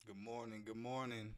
Good morning. Good morning.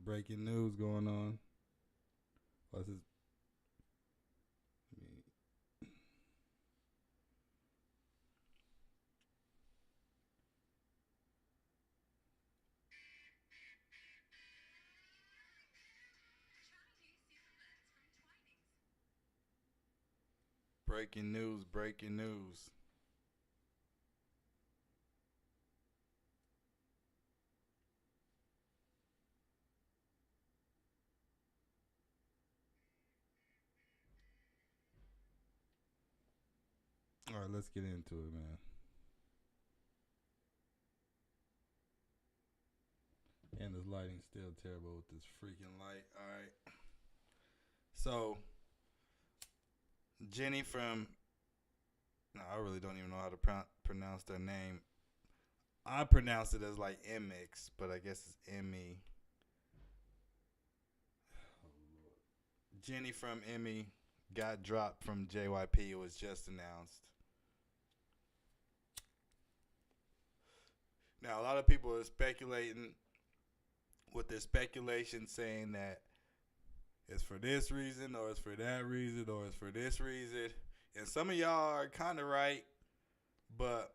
Breaking news going on. What's this? Breaking news. Breaking news. All right, let's get into it, man. And this lighting's still terrible with this freaking light. All right. So, Jenny from. No, I really don't even know how to pronounce their name. I pronounce it as like MX, but I guess it's ME. Jenny from Emmy got dropped from JYP. It was just announced. Now, a lot of people are speculating with their speculation saying that it's for this reason or it's for that reason or it's for this reason. And some of y'all are kind of right, but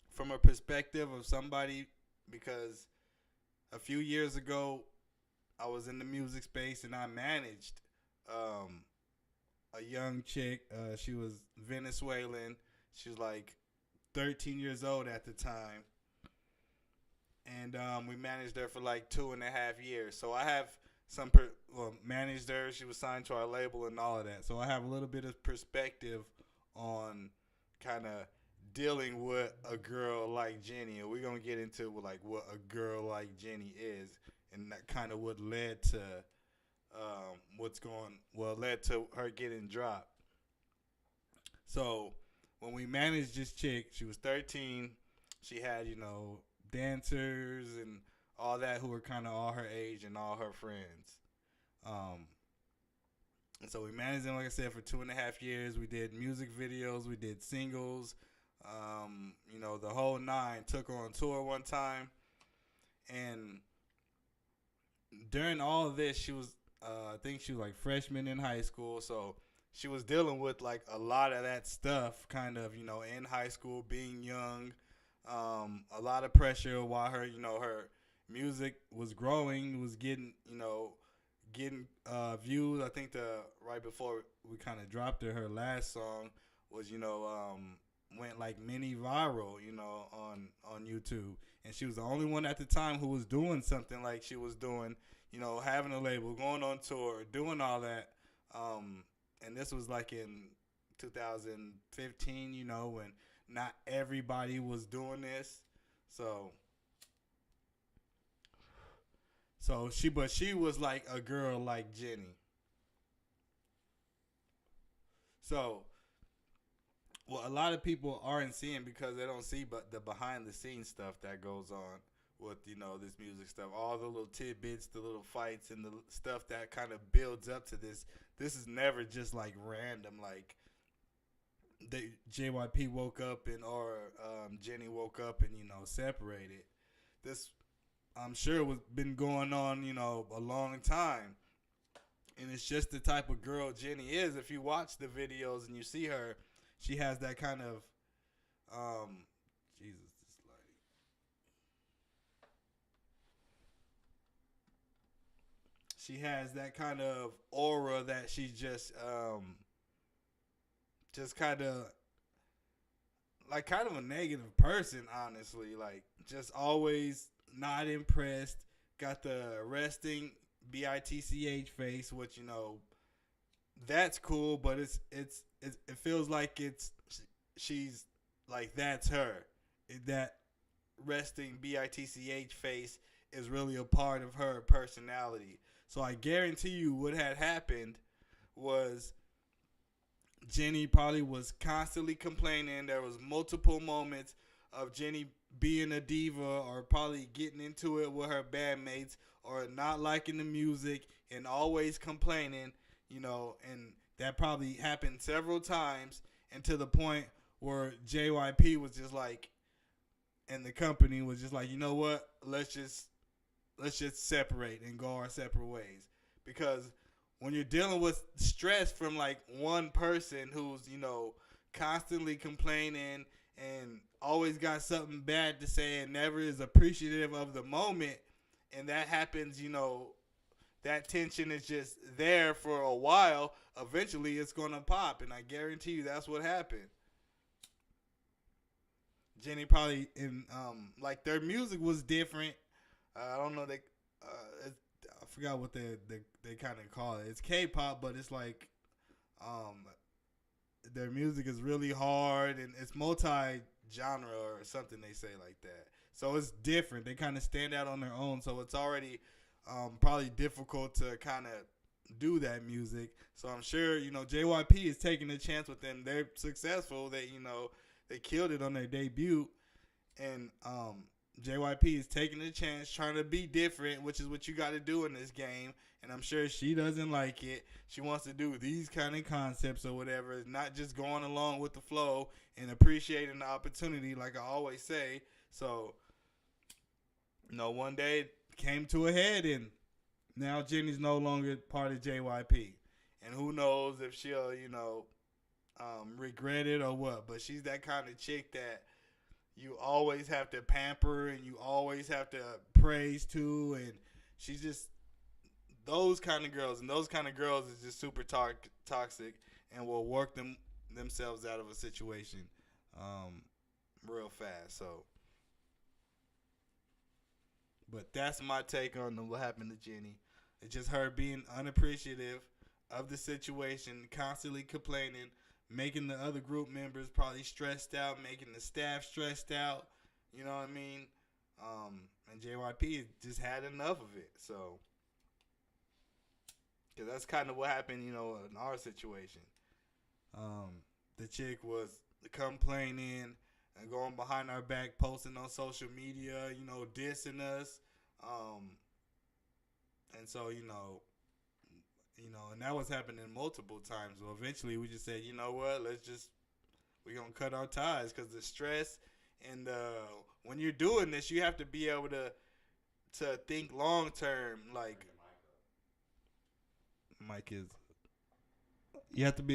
from a perspective of somebody, because a few years ago, I was in the music space and I managed um, a young chick. She was Venezuelan. She was like 13 years old at the time. And we managed her for like 2.5 years. So I have managed her. She was signed to our label and all of that. So I have a little bit of perspective on kind of dealing with a girl like Jenny, and we're gonna get into like what a girl like Jenny is, and that kind of what led to led to her getting dropped. So when we managed this chick, she was 13. She had dancers and all that who were kind of all her age and all her friends. Um, and so we managed them, like I said, for 2.5 years. We did music videos, we did singles, the whole nine. Took her on tour one time, and during all of this, she was, I think she was like freshman in high school, so she was dealing with like a lot of that stuff, kind of, in high school, being young, a lot of pressure while her music was growing, was getting views. I think the right before we kind of dropped her last song was went like mini viral, on YouTube, and she was the only one at the time who was doing something like she was doing, having a label, going on tour, doing all that. And this was like in 2015, when not everybody was doing this. So but she was like a girl like Jenny. So what a lot of people aren't seeing because they don't see but the behind the scenes stuff that goes on with this music stuff, all the little tidbits, the little fights, and the stuff that kind of builds up to this. This is never just like random, like the JYP woke up and or Jenny woke up and separated. This, I'm sure, was been going on a long time, and it's just the type of girl Jenny is. If you watch the videos and you see her, she has that kind of Jesus, this lighting. She has that kind of aura that she just kind of like kind of a negative person, honestly. Like just always not impressed. Got the resting bitch face, which that's cool, but it feels like she's like that's her. That resting bitch face is really a part of her personality. So I guarantee you, what had happened was Jenny probably was constantly complaining. There was multiple moments of Jenny being a diva or probably getting into it with her bandmates or not liking the music and always complaining, and that probably happened several times, and to the point where JYP was just like, and the company was just like, you know what, let's just separate and go our separate ways. Because when you're dealing with stress from like one person who's, constantly complaining and always got something bad to say and never is appreciative of the moment, and that happens, that tension is just there for a while, eventually it's going to pop. And I guarantee you that's what happened. Jenny probably like their music was different. I don't know, I forgot what they kind of call it. It's K-pop, but it's like um their music is really hard and it's multi-genre or something, they say like that. So it's different. They kind of stand out on their own. So it's already probably difficult to kind of do that music. So I'm sure, JYP is taking a chance with them. They're successful. They killed it on their debut. And JYP is taking a chance, trying to be different, which is what you got to do in this game. And I'm sure she doesn't like it. She wants to do these kind of concepts or whatever. It's not just going along with the flow and appreciating the opportunity, like I always say. So, one day it came to a head, and now Jenny's no longer part of JYP. And who knows if she'll, regret it or what. But she's that kind of chick that you always have to pamper and you always have to praise to, and she's just those kind of girls, and those kind of girls is just super toxic and will work themselves out of a situation real fast. So, but that's my take on what happened to Jenny. It's just her being unappreciative of the situation, constantly complaining, making the other group members probably stressed out, making the staff stressed out. You know what I mean? And JYP just had enough of it. So, because that's kind of what happened, in our situation. The chick was complaining and going behind our back, posting on social media, dissing us. And so, and that was happening multiple times. So eventually we just said, you know what, we're going to cut our ties, because the stress and when you're doing this, you have to be able to think long term. Like, Mike is, you have to be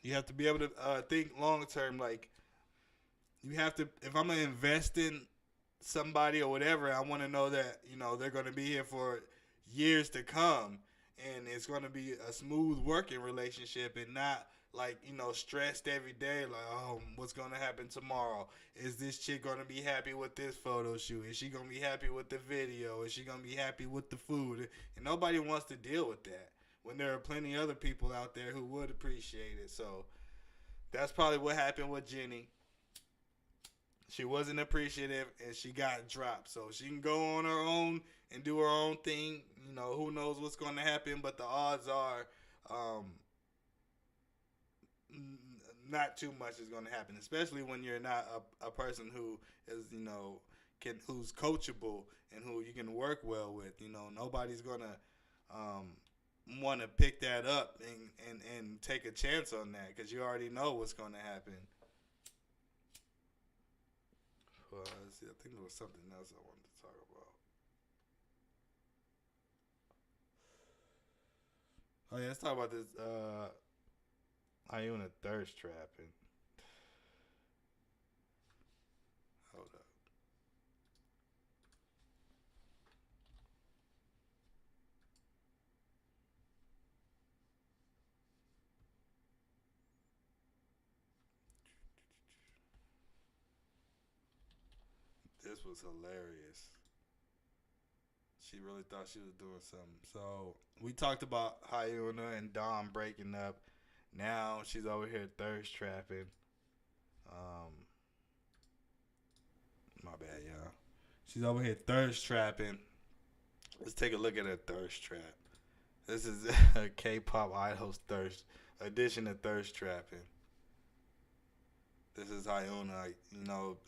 you have to be able to think long term. Like, you have to, if I'm going to invest in somebody or whatever, I want to know that, they're going to be here for years to come, and it's going to be a smooth working relationship, and not like, stressed every day, like, oh, what's going to happen tomorrow? Is this chick going to be happy with this photo shoot? Is she going to be happy with the video? Is she going to be happy with the food? And nobody wants to deal with that when there are plenty of other people out there who would appreciate it. So that's probably what happened with Jenny. She wasn't appreciative, and she got dropped. So she can go on her own and do her own thing. Who knows what's going to happen, but the odds are not too much is going to happen, especially when you're not a person who is, who's coachable and who you can work well with. Nobody's going to want to pick that up and take a chance on that, because you already know what's going to happen. Well, let's see, I think there was something else I wanted to talk about. Oh yeah, let's talk about this Iuna thirst trapping. Hold up. This was hilarious. She really thought she was doing something. So we talked about Hyuna and Dom breaking up. Now she's over here thirst trapping. My bad, y'all. She's over here thirst trapping. Let's take a look at her thirst trap. This is a K-pop idol's thirst edition of thirst trapping. This is Hyuna.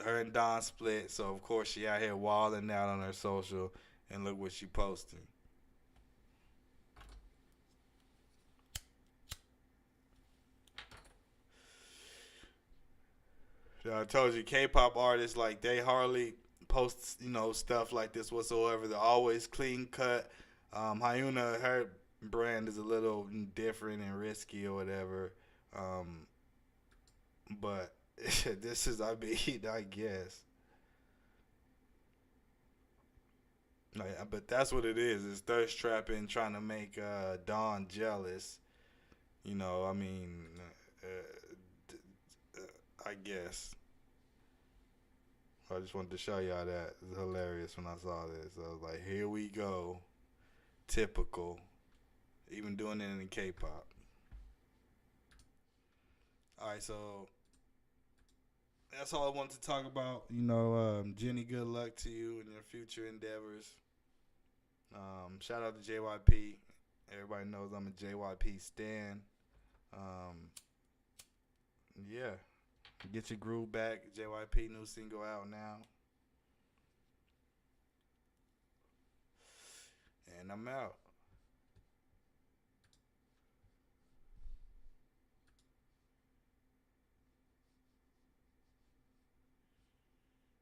Her and Don split, so of course she out here wilding out on her social, and look what she posting. I told you, K-pop artists like they hardly post stuff like this whatsoever. They're always clean cut. Hyuna, her brand is a little different and risky or whatever. Um, but this is, I mean, I guess. But that's what it is. It's thirst trapping, trying to make Dawn jealous. I mean, uh, I guess. I just wanted to show y'all that. It's hilarious when I saw this. I was like, here we go. Typical. Even doing it in K-pop. All right, so that's all I wanted to talk about. Jenny, good luck to you in your future endeavors. Shout out to JYP. Everybody knows I'm a JYP stan. Um, yeah, get your groove back. JYP new single out now, and I'm out.